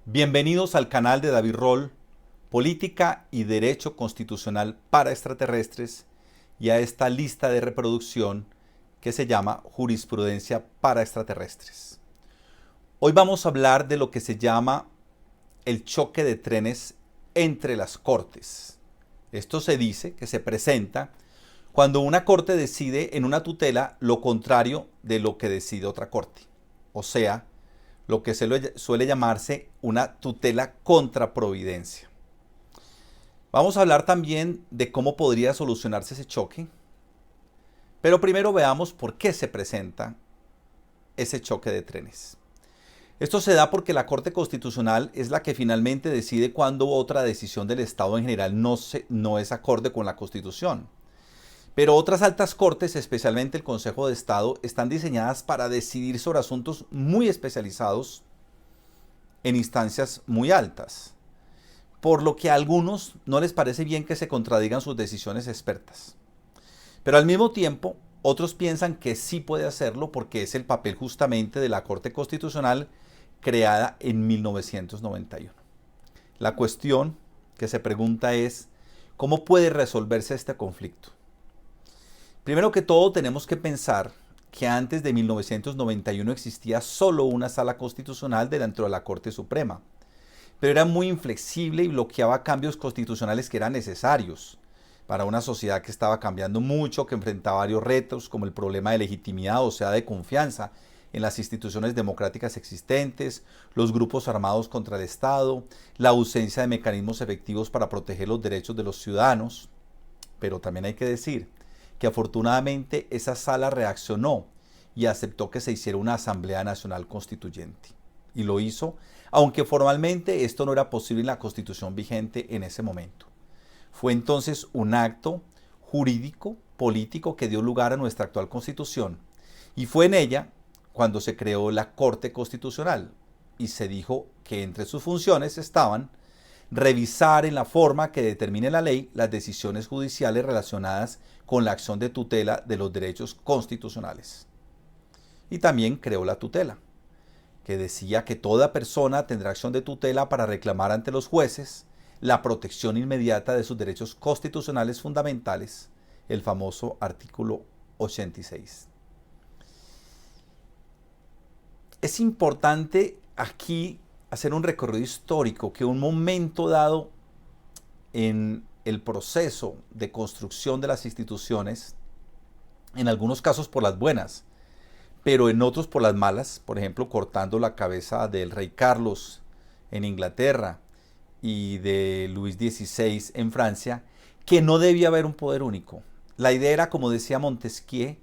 Bienvenidos al canal de David Roll, Política y Derecho Constitucional para Extraterrestres, y a esta lista de reproducción que se llama Jurisprudencia para Extraterrestres. Hoy vamos a hablar de lo que se llama el choque de trenes entre las cortes. Esto se dice que se presenta cuando una corte decide en una tutela lo contrario de lo que decide otra corte. O sea, lo que suele llamarse una tutela contra providencia. Vamos a hablar también de cómo podría solucionarse ese choque, pero primero veamos por qué se presenta ese choque de trenes. Esto se da porque la Corte Constitucional es la que finalmente decide cuando otra decisión del Estado en general no es acorde con la Constitución. Pero otras altas cortes, especialmente el Consejo de Estado, están diseñadas para decidir sobre asuntos muy especializados en instancias muy altas, por lo que a algunos no les parece bien que se contradigan sus decisiones expertas. Pero al mismo tiempo, otros piensan que sí puede hacerlo porque es el papel justamente de la Corte Constitucional creada en 1991. La cuestión que se pregunta es, ¿cómo puede resolverse este conflicto? Primero que todo, tenemos que pensar que antes de 1991 existía solo una sala constitucional dentro de la Corte Suprema, pero era muy inflexible y bloqueaba cambios constitucionales que eran necesarios para una sociedad que estaba cambiando mucho, que enfrentaba varios retos, como el problema de legitimidad, o sea, de confianza en las instituciones democráticas existentes, los grupos armados contra el Estado, la ausencia de mecanismos efectivos para proteger los derechos de los ciudadanos. Pero también hay que decir que afortunadamente esa sala reaccionó y aceptó que se hiciera una Asamblea Nacional Constituyente. Y lo hizo, aunque formalmente esto no era posible en la Constitución vigente en ese momento. Fue entonces un acto jurídico, político, que dio lugar a nuestra actual Constitución. Y fue en ella cuando se creó la Corte Constitucional y se dijo que entre sus funciones estaban revisar en la forma que determine la ley las decisiones judiciales relacionadas con la acción de tutela de los derechos constitucionales. Y también creó la tutela, que decía que toda persona tendrá acción de tutela para reclamar ante los jueces la protección inmediata de sus derechos constitucionales fundamentales, el famoso artículo 86. Es importante aquí hacer un recorrido histórico que un momento dado en el proceso de construcción de las instituciones, en algunos casos por las buenas, pero en otros por las malas, por ejemplo, cortando la cabeza del rey Carlos en Inglaterra y de Luis XVI en Francia, que no debía haber un poder único. La idea era, como decía Montesquieu,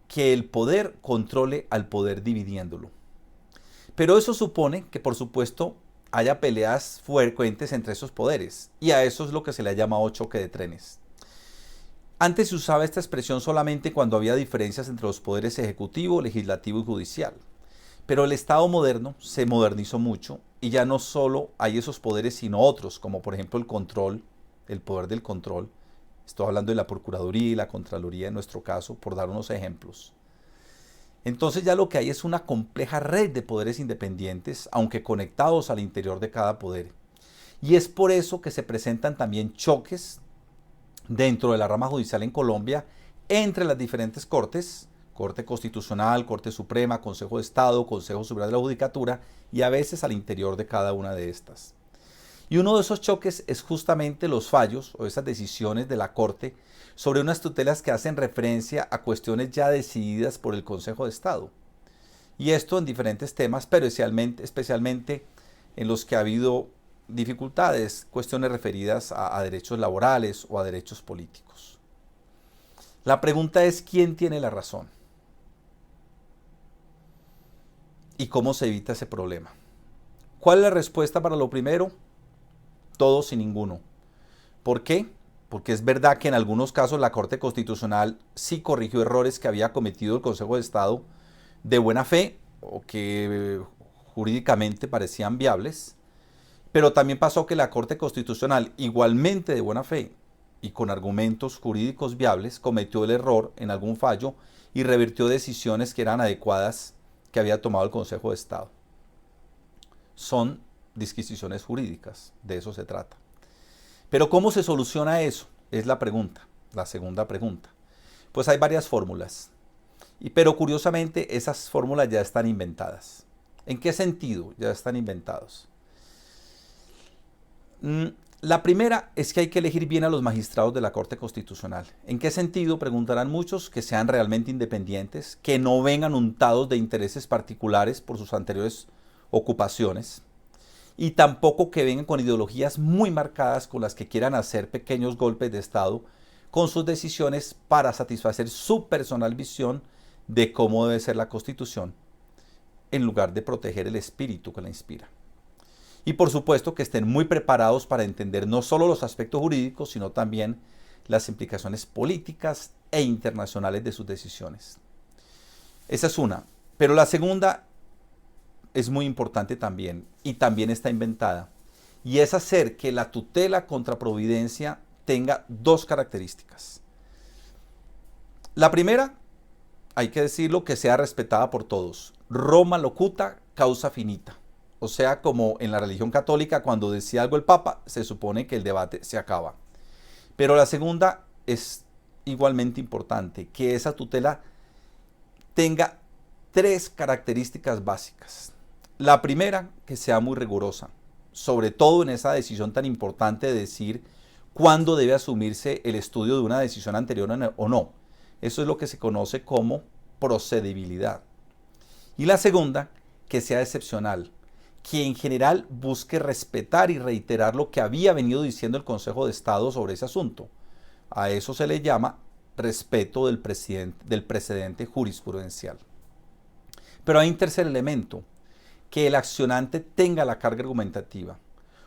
que el poder controle al poder dividiéndolo. Pero eso supone que, por supuesto, haya peleas frecuentes entre esos poderes, y a eso es lo que se le ha llamado choque de trenes. Antes se usaba esta expresión solamente cuando había diferencias entre los poderes ejecutivo, legislativo y judicial. Pero el Estado moderno se modernizó mucho y ya no solo hay esos poderes, sino otros, como por ejemplo el control, el poder del control. Estoy hablando de la Procuraduría y la Contraloría en nuestro caso, por dar unos ejemplos. Entonces ya lo que hay es una compleja red de poderes independientes, aunque conectados al interior de cada poder. Y es por eso que se presentan también choques dentro de la rama judicial en Colombia entre las diferentes cortes, Corte Constitucional, Corte Suprema, Consejo de Estado, Consejo Superior de la Judicatura, y a veces al interior de cada una de estas. Y uno de esos choques es justamente los fallos o esas decisiones de la Corte sobre unas tutelas que hacen referencia a cuestiones ya decididas por el Consejo de Estado. Y esto en diferentes temas, pero especialmente en los que ha habido dificultades, cuestiones referidas a derechos laborales o a derechos políticos. La pregunta es, ¿quién tiene la razón? ¿Y cómo se evita ese problema? ¿Cuál es la respuesta para lo primero? Todos y ninguno. ¿Por qué? Porque es verdad que en algunos casos la Corte Constitucional sí corrigió errores que había cometido el Consejo de Estado de buena fe o que jurídicamente parecían viables, pero también pasó que la Corte Constitucional, igualmente de buena fe y con argumentos jurídicos viables, cometió el error en algún fallo y revirtió decisiones que eran adecuadas que había tomado el Consejo de Estado. Son disquisiciones jurídicas, de eso se trata. Pero ¿cómo se soluciona eso? Es la pregunta, la segunda pregunta. Pues hay varias fórmulas, pero curiosamente esas fórmulas ya están inventadas. ¿En qué sentido ya están inventados? La primera es que hay que elegir bien a los magistrados de la Corte Constitucional. ¿En qué sentido? Preguntarán muchos, que sean realmente independientes, que no vengan untados de intereses particulares por sus anteriores ocupaciones y tampoco que vengan con ideologías muy marcadas con las que quieran hacer pequeños golpes de Estado con sus decisiones para satisfacer su personal visión de cómo debe ser la Constitución, en lugar de proteger el espíritu que la inspira. Y por supuesto que estén muy preparados para entender no solo los aspectos jurídicos, sino también las implicaciones políticas e internacionales de sus decisiones. Esa es una. Pero la segunda es muy importante también, y también está inventada, y es hacer que la tutela contra providencia tenga dos características. La primera, hay que decirlo, que sea respetada por todos. Roma locuta, causa finita. O sea, como en la religión católica, cuando decía algo el Papa, se supone que el debate se acaba. Pero la segunda es igualmente importante, que esa tutela tenga tres características básicas. La primera, que sea muy rigurosa, sobre todo en esa decisión tan importante de decir cuándo debe asumirse el estudio de una decisión anterior o no. Eso es lo que se conoce como procedibilidad. Y la segunda, que sea excepcional, que en general busque respetar y reiterar lo que había venido diciendo el Consejo de Estado sobre ese asunto. A eso se le llama respeto del precedente jurisprudencial. Pero hay un tercer elemento, que el accionante tenga la carga argumentativa,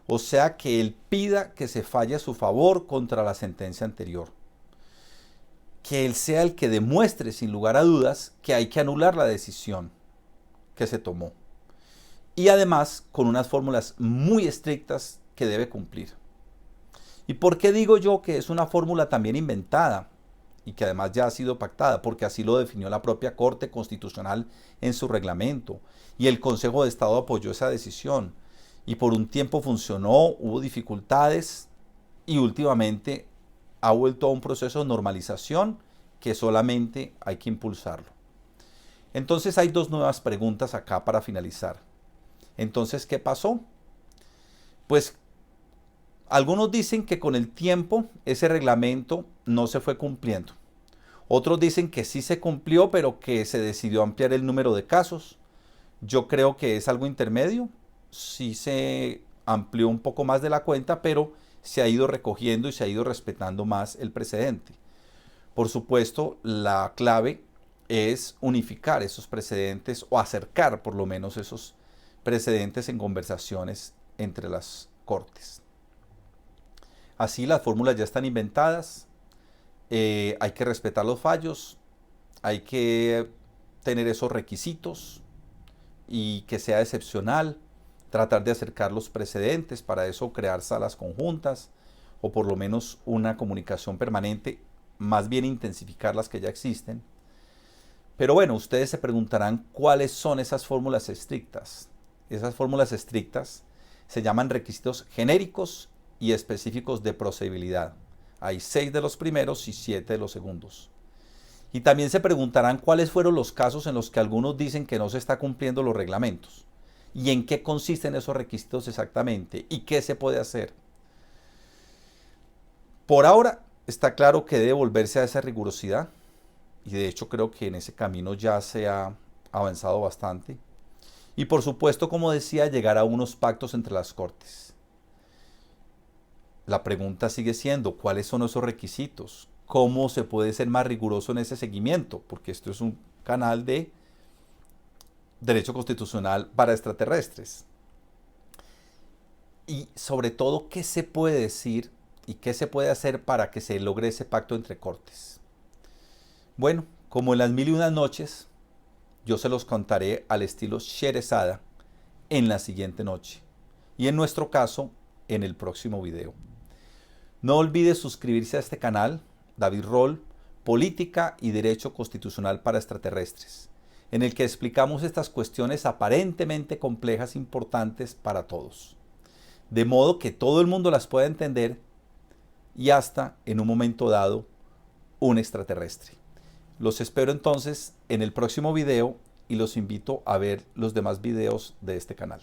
o sea, que él pida que se falle a su favor contra la sentencia anterior. Que él sea el que demuestre sin lugar a dudas que hay que anular la decisión que se tomó. Y además con unas fórmulas muy estrictas que debe cumplir. ¿Y por qué digo yo que es una fórmula también inventada y que además ya ha sido pactada? Porque así lo definió la propia Corte Constitucional en su reglamento y el Consejo de Estado apoyó esa decisión y por un tiempo funcionó, hubo dificultades y últimamente ha vuelto a un proceso de normalización que solamente hay que impulsarlo. Entonces hay dos nuevas preguntas acá para finalizar. Entonces, ¿qué pasó? Pues algunos dicen que con el tiempo ese reglamento no se fue cumpliendo. Otros dicen que sí se cumplió, pero que se decidió ampliar el número de casos. Yo creo que es algo intermedio. Sí se amplió un poco más de la cuenta, pero se ha ido recogiendo y se ha ido respetando más el precedente. Por supuesto, la clave es unificar esos precedentes o acercar por lo menos esos precedentes en conversaciones entre las cortes. Así las fórmulas ya están inventadas, hay que respetar los fallos, hay que tener esos requisitos y que sea excepcional, tratar de acercar los precedentes, para eso crear salas conjuntas o por lo menos una comunicación permanente, más bien intensificar las que ya existen. Pero bueno, ustedes se preguntarán cuáles son esas fórmulas estrictas. Esas fórmulas estrictas se llaman requisitos genéricos y específicos de procedibilidad. Hay 6 de los primeros y 7 de los segundos. Y también se preguntarán cuáles fueron los casos en los que algunos dicen que no se está cumpliendo los reglamentos y en qué consisten esos requisitos exactamente y qué se puede hacer. Por ahora está claro que debe volverse a esa rigurosidad y de hecho creo que en ese camino ya se ha avanzado bastante. Y por supuesto, como decía, llegar a unos pactos entre las cortes. La pregunta sigue siendo, ¿cuáles son esos requisitos? ¿Cómo se puede ser más riguroso en ese seguimiento? Porque esto es un canal de derecho constitucional para extraterrestres. Y sobre todo, ¿qué se puede decir y qué se puede hacer para que se logre ese pacto entre cortes? Bueno, como en las 1001 noches, yo se los contaré al estilo Sherezada en la siguiente noche. Y en nuestro caso, en el próximo video. No olvides suscribirse a este canal, David Roll, Política y Derecho Constitucional para Extraterrestres, en el que explicamos estas cuestiones aparentemente complejas e importantes para todos, de modo que todo el mundo las pueda entender y hasta, en un momento dado, un extraterrestre. Los espero entonces en el próximo video y los invito a ver los demás videos de este canal.